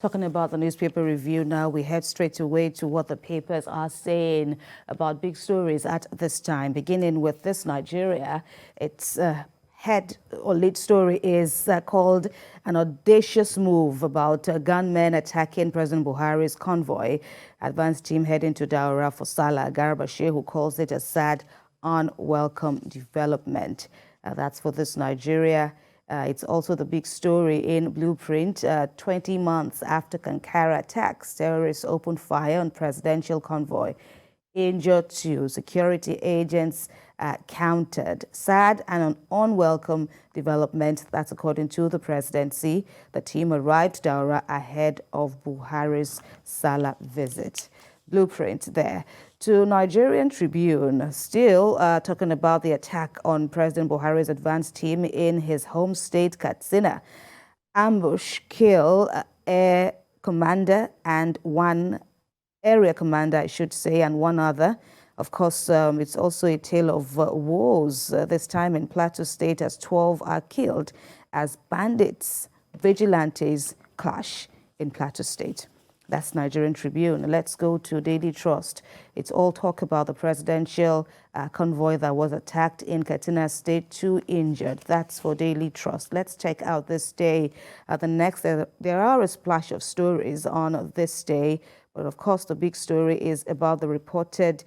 Talking about the newspaper review now, we head straight away to what the papers are saying about big stories at this time. Beginning with this Nigeria, its head or lead story is called an audacious move about gunmen attacking President Buhari's convoy. Advance team heading to Daura for Salah Garba, who calls it a sad, unwelcome development. That's for this Nigeria. It's also the big story in Blueprint. 20 months after Kankara attacks, terrorists opened fire on presidential convoy. Injured 2. Security agents countered. Sad and an unwelcome development. That's according to the presidency. The team arrived Daura ahead of Buhari's Salah visit. Blueprint there. To Nigerian Tribune, still talking about the attack on President Buhari's advance team in his home state, Katsina. Ambush, kill air commander and one area commander, I should say, and one other. Of course, it's also a tale of woes, this time in Plateau State, as 12 are killed as bandits, vigilantes clash in Plateau State. That's Nigerian Tribune. Let's go to Daily Trust. It's all talk about the presidential convoy that was attacked in Katsina State, 2 injured. That's for Daily Trust. Let's check out this day. The next, there are a splash of stories on this day. But of course, the big story is about the reported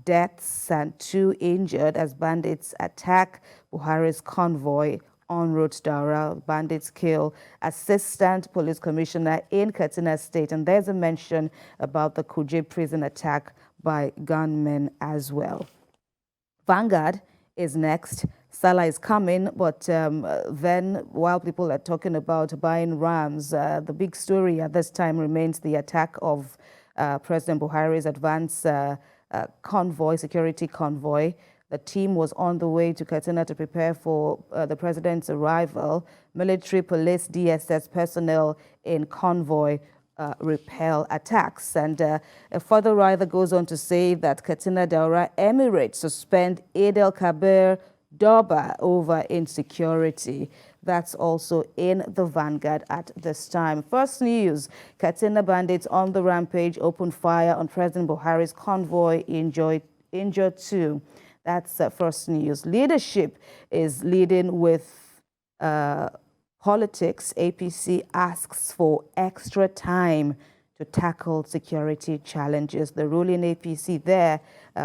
deaths and 2 injured as bandits attack Buhari's convoy en route to Daura. Bandits kill Assistant Police Commissioner in Katsina State. And there's a mention about the Kuje prison attack by gunmen as well. Vanguard is next. Salah is coming, but then while people are talking about buying rams, the big story at this time remains the attack of President Buhari's advance convoy, security convoy. The team was on the way to Katsina to prepare for the president's arrival. Military, police, DSS personnel in convoy repel attacks. And a further writer goes on to say that Katsina Daura Emirates suspend Eid el-Kabir Doba over insecurity. That's also in the Vanguard at this time. First news, Katsina bandits on the rampage opened fire on President Buhari's convoy, injured 2. That's first news. Leadership is leading with politics. APC asks for extra time to tackle security challenges. The ruling APC there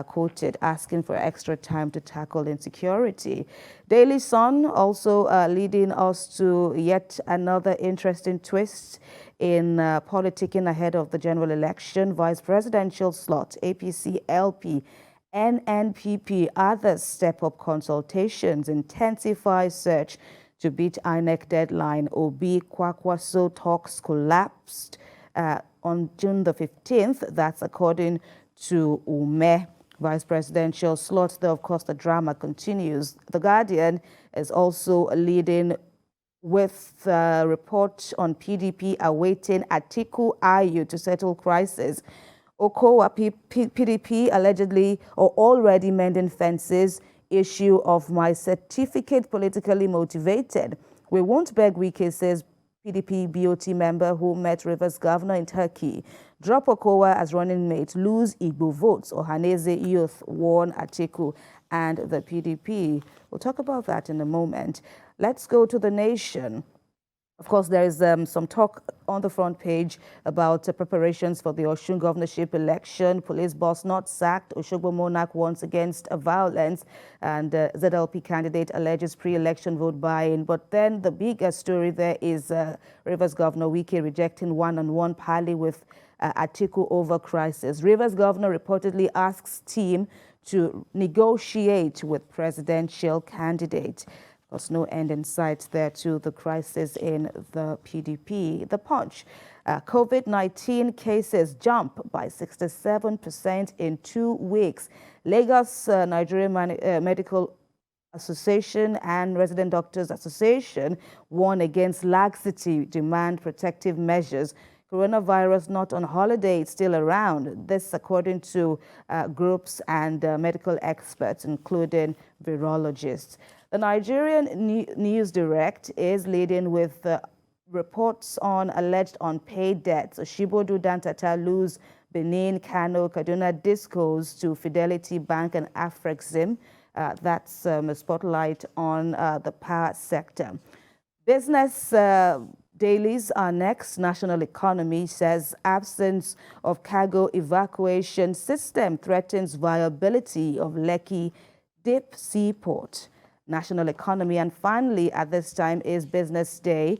quoted asking for extra time to tackle insecurity. Daily Sun also leading us to yet another interesting twist in politicking ahead of the general election. Vice presidential slot, APC LP, NNPP, others step up consultations, intensify search to beat INEC deadline. Obi Kwakwaso talks collapsed on June the 15th. That's according to Ume. Vice presidential slot, though, of course, the drama continues. The Guardian is also leading with a report on PDP awaiting Atiku Ayu to settle crisis. Okowa, PDP allegedly or already mending fences, issue of my certificate politically motivated. We won't beg Wike, says PDP BOT member who met Rivers governor in Turkey. Drop Okowa as running mate, lose Igbo votes. Ohaneze youth warn Atiku and the PDP. We'll talk about that in a moment. Let's go to The Nation. Of course, there is some talk on the front page about preparations for the Osun governorship election. Police boss not sacked. Oshogbo monarch warns against violence. And ZLP candidate alleges pre-election vote buying. But then the bigger story there is Rivers Governor Wike rejecting one-on-one parley with Atiku over crisis. Rivers Governor reportedly asks team to negotiate with presidential candidate. There's no end in sight there to the crisis in the PDP. The Punch, COVID-19 cases jump by 67% in 2 weeks. Lagos Nigerian Medical Association and Resident Doctors Association warn against laxity, demand protective measures. Coronavirus not on holiday, it's still around. This according to groups and medical experts, including virologists. The Nigerian News Direct is leading with reports on alleged unpaid debts. Oshibodu Dantata lose Benin, Kano, Kaduna Discos to Fidelity Bank and Afrexim. That's a spotlight on the power sector. Business dailies are next. National economy says absence of cargo evacuation system threatens viability of Lekki Deep Seaport. National economy. And finally, at this time is business day,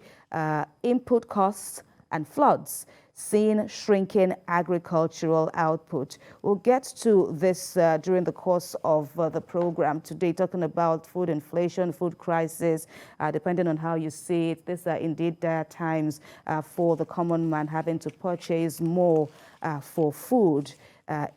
input costs and floods, seeing shrinking agricultural output. We'll get to this during the course of the program today, talking about food inflation, food crisis, depending on how you see it. These are indeed dire times for the common man, having to purchase more for food.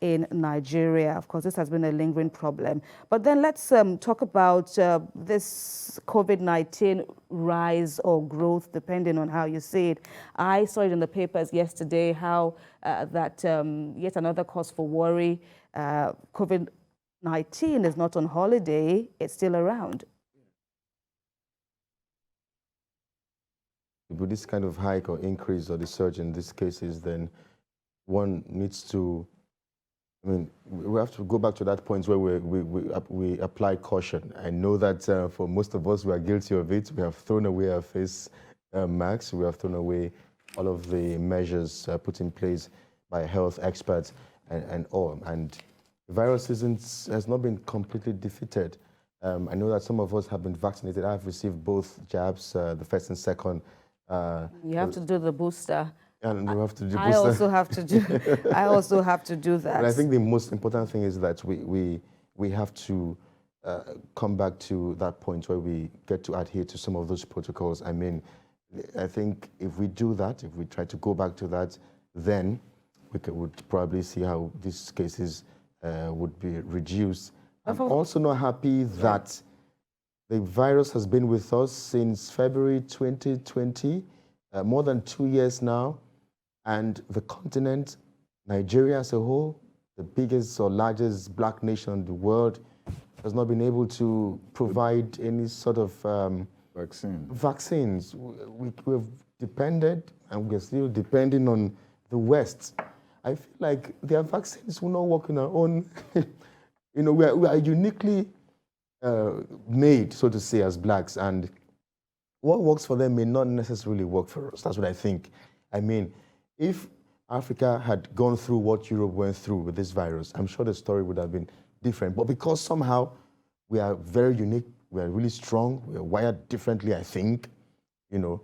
In Nigeria. Of course, this has been a lingering problem. But then let's talk about this COVID-19 rise or growth, depending on how you see it. I saw it in the papers yesterday how that yet another cause for worry. COVID-19 is not on holiday, it's still around. With this kind of hike or increase or the surge in these cases, then one needs to, I mean, we have to go back to that point where we apply caution. I know that for most of us, we are guilty of it. We have thrown away our face masks. We have thrown away all of the measures put in place by health experts and all. And the virus has not been completely defeated. I know that some of us have been vaccinated. I've received both jabs, the first and second. You have to do the booster. And we have to do I also have to do. I also have to do that. And I think the most important thing is that we have to come back to that point where we get to adhere to some of those protocols. I mean, I think if we do that, if we try to go back to that, then we would probably see how these cases would be reduced. I'm also not happy that the virus has been with us since February 2020, more than 2 years now. And the continent, Nigeria as a whole, the biggest or largest black nation in the world, has not been able to provide any sort of vaccines. We've depended, and we're still depending on the West. I feel like their vaccines will not work on our own. You know, we are uniquely made, so to say, as blacks, and what works for them may not necessarily work for us. That's what I think. I mean, if Africa had gone through what Europe went through with this virus, I'm sure the story would have been different. But because somehow we are very unique, we are really strong, we are wired differently, I think, you know,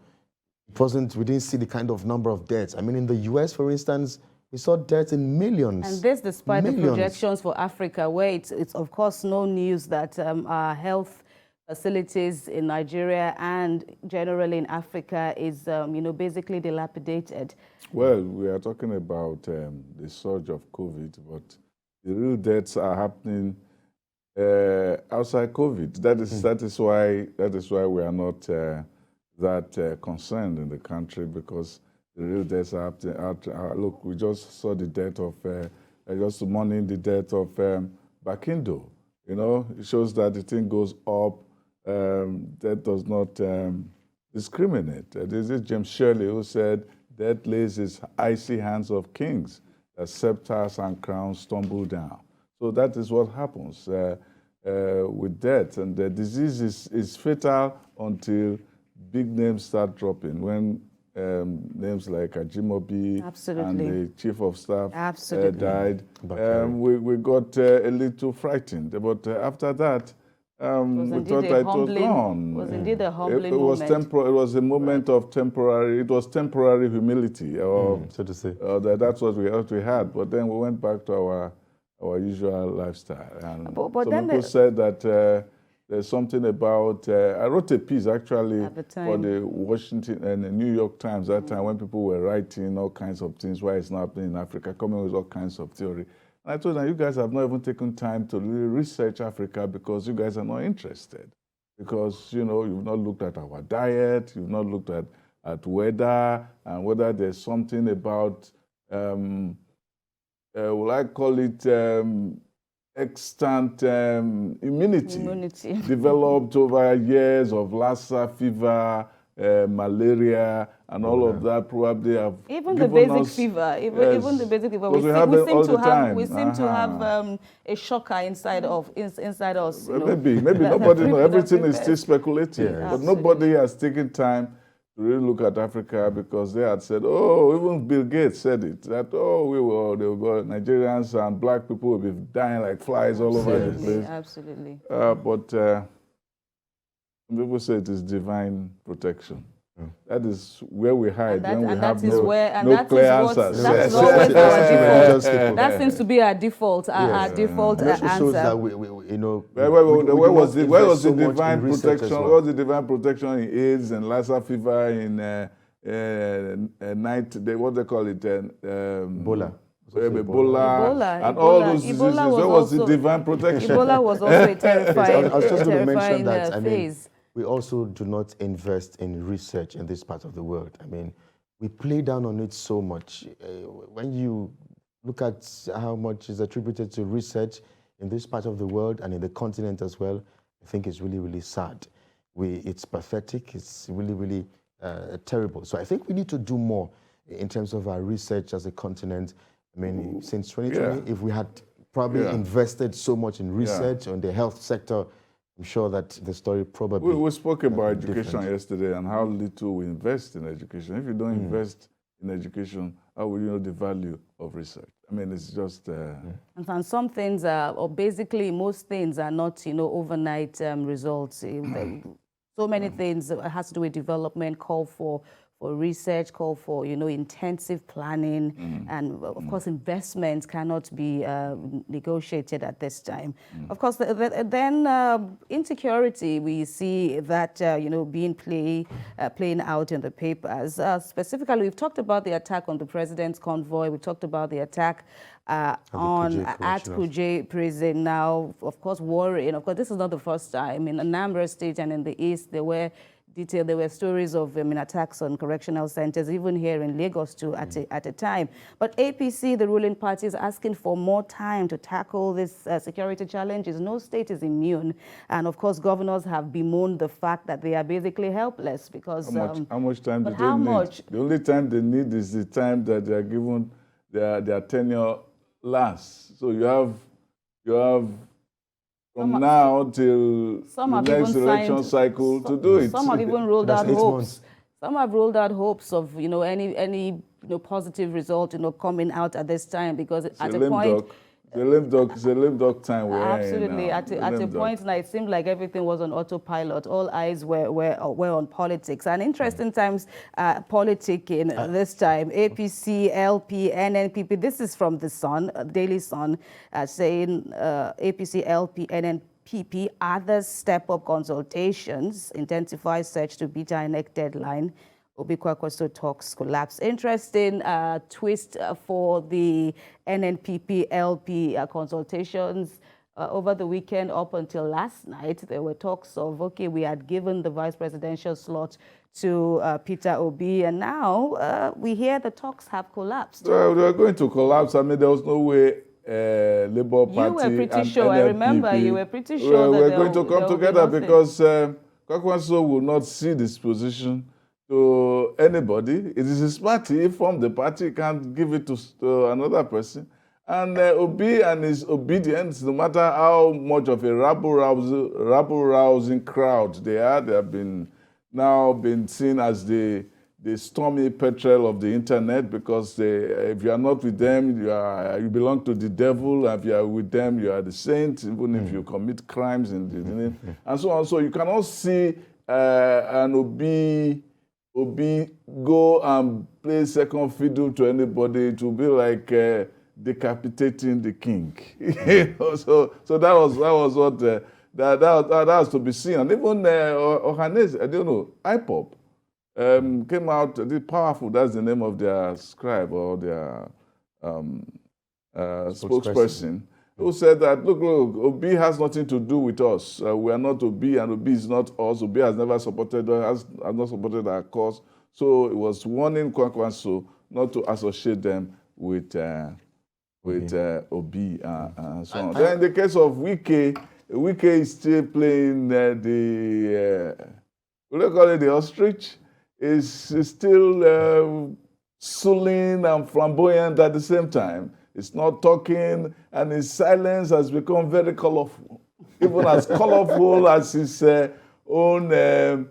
we didn't see the kind of number of deaths. I mean, in the US, for instance, we saw deaths in millions. And this despite the projections for Africa, where it's of course no news that our health facilities in Nigeria and generally in Africa is, you know, basically dilapidated. Well, we are talking about the surge of COVID, but the real deaths are happening outside COVID. That is why we are not that concerned in the country, because the real deaths are happening. Look, we just saw the death of just mourning the death of Bakindo. You know, it shows that the thing goes up. That does not discriminate. This is James Shirley who said, "Death lays his icy hands of kings, as scepters and crowns stumble down." So that is what happens with death. And the disease is fatal until big names start dropping. When names like Ajimobi and the chief of staff died, we got a little frightened. But after that, we thought that it was gone. It was indeed a humbling moment. It was a moment of temporary. It was temporary humility, so to say. That's what we had. But then we went back to our usual lifestyle. And but some people said that there's something about. I wrote a piece actually for the Washington and the New York Times that time, when people were writing all kinds of things why it's not happening in Africa, coming with all kinds of theory. I told them, you guys have not even taken time to really research Africa because you guys are not interested. Because, you know, you've not looked at our diet, you've not looked at weather, and whether there's something about, will I call it extant immunity developed over years of Lassa fever malaria and all of that probably have even the given basic us, fever, yes, even the basic fever. because we have it all the time. We seem to have a shocker inside us. You know, Maybe nobody knows. Everything is still speculative. Yes. But nobody has taken time to really look at Africa, because they had said, oh, even Bill Gates said it, that, oh, Nigerians and black people will be dying like flies all over the place. Absolutely. But some people say it is divine protection. That is where we hide when we have no clear answers. That is always our default. That seems to be our default, our default answer. Shows that where was the divine protection? What was the divine protection in AIDS and Lassa fever in what they call it? Ebola. Ebola, and all those diseases. Where was the divine protection? Ebola was also a terrifying, I was just going to mention that. phase. We also do not invest in research in this part of the world. I mean, we play down on it so much. When you look at how much is attributed to research in this part of the world and in the continent as well, I think it's really, really sad. It's pathetic. It's really, really terrible. So I think we need to do more in terms of our research as a continent. I mean, since 2020, if we had probably invested so much in research on the health sector, I'm sure that the story probably... We spoke about education yesterday and how little we invest in education. If you don't invest in education, how will you know the value of research? I mean, it's just... And some things are, or basically most things are not, overnight results. So many things has to do with development, call for research, call for, intensive planning, and of course investments cannot be negotiated at this time. Of course, then insecurity, we see that, being playing out in the papers. Specifically, we've talked about the attack on the president's convoy. We talked about the attack at Kuje prison. Now, of course, worrying. Of course, this is not the first time. In Anambra State and in the East, there were stories of attacks on correctional centers, even here in Lagos too, at a time. But APC, the ruling party, is asking for more time to tackle these security challenges. No state is immune. And of course, governors have bemoaned the fact that they are basically helpless because... How much time do they need? The only time they need is the time that they are given their tenure lasts. So you have from now till the next election cycle to do it. Some have even rolled out hopes. Some have rolled out hopes of any positive result coming out at this time, because at a point it's a lame duck time. Absolutely. At a point now, it seemed like everything was on autopilot. All eyes were on politics. And interesting times politicking this time. APC, LP, NNPP. This is from the Sun, Daily Sun, saying APC, LP, NNPP, others step up consultations, intensify search to beat INEC deadline. Obi Kwakwaso talks collapse. Interesting twist for the NNPP LP consultations. Over the weekend, up until last night, there were talks of, okay, we had given the vice presidential slot to Peter Obi, and now we hear the talks have collapsed. Well, they were going to collapse. I mean, there was no way Labour Party You were pretty sure. NNPP, I remember you were pretty sure that we're going to come together, because Kwakwaso will not see this position to anybody. It is his party. He formed the party, he can't give it to another person. And Obi and his obedience, no matter how much of a rabble-rousing crowd they are, they have now been seen as the stormy petrel of the internet, because if you are not with them, you belong to the devil. If you are with them, you are the saint, even if you commit crimes and so on. So you cannot see an Obi go and play second fiddle to anybody. It will be like decapitating the king. So that was what that has to be seen. And even Ohanes, I don't know, IPOP came out. Powerful. That's the name of their scribe or their spokesperson. Who said that, look, Obi has nothing to do with us. We are not Obi, and Obi is not us. Obi has never supported us, has not supported our cause. So it was warning Kwakwaso not to associate them with Obi and so on. Then in the case of Wike is still playing what do you call it, the ostrich? is still sullen and flamboyant at the same time. It's not talking, and his silence has become very colorful, even as colorful as his own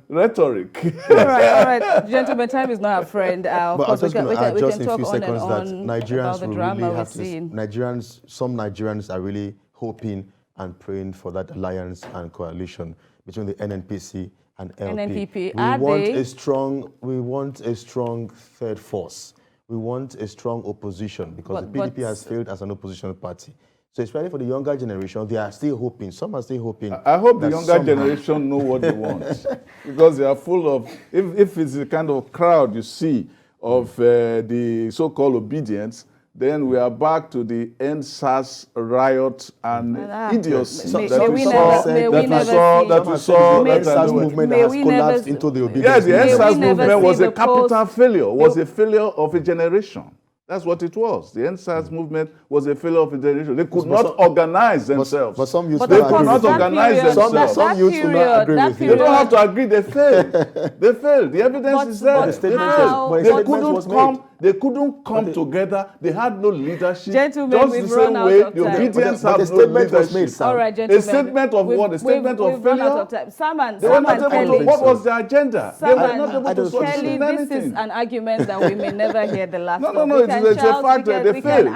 rhetoric. All right, gentlemen, time is not our friend. But I was just going to add just in a few talk on seconds and that on Nigerians about the will drama really we're have to, seeing. some Nigerians are really hoping and praying for that alliance and coalition between the NNPC and LP. NNPP, We want a strong third force. We want a strong opposition because the PDP has failed as an opposition party. So especially for the younger generation, they are still hoping. Some are still hoping. I hope the younger generation know what they want, because they are full of. If it's the kind of crowd you see of the so-called obedience, then we are back to the NSAS riot and idiocy that we saw. The NSAS movement has collapsed into the obedience. Yes, the NSAS movement was a capital failure. Was a failure of a generation. That's what it was. The NSAS movement was a failure of a generation. They could not organize themselves. But some youths they could not organize themselves. Some youths will not agree with you. They don't have to agree. They failed. They failed. The evidence is there. They couldn't come together. They had no leadership. Gentlemen, just we've the run same out way of the time. obedience But have the no statement was leadership. made, Sam. All right, gentlemen. A statement of what? A statement of failure? They were not able to. What was their agenda? They were not able to Kelly, sustain this is anything. an argument that we may never hear the last of. No, it's a fact that they failed.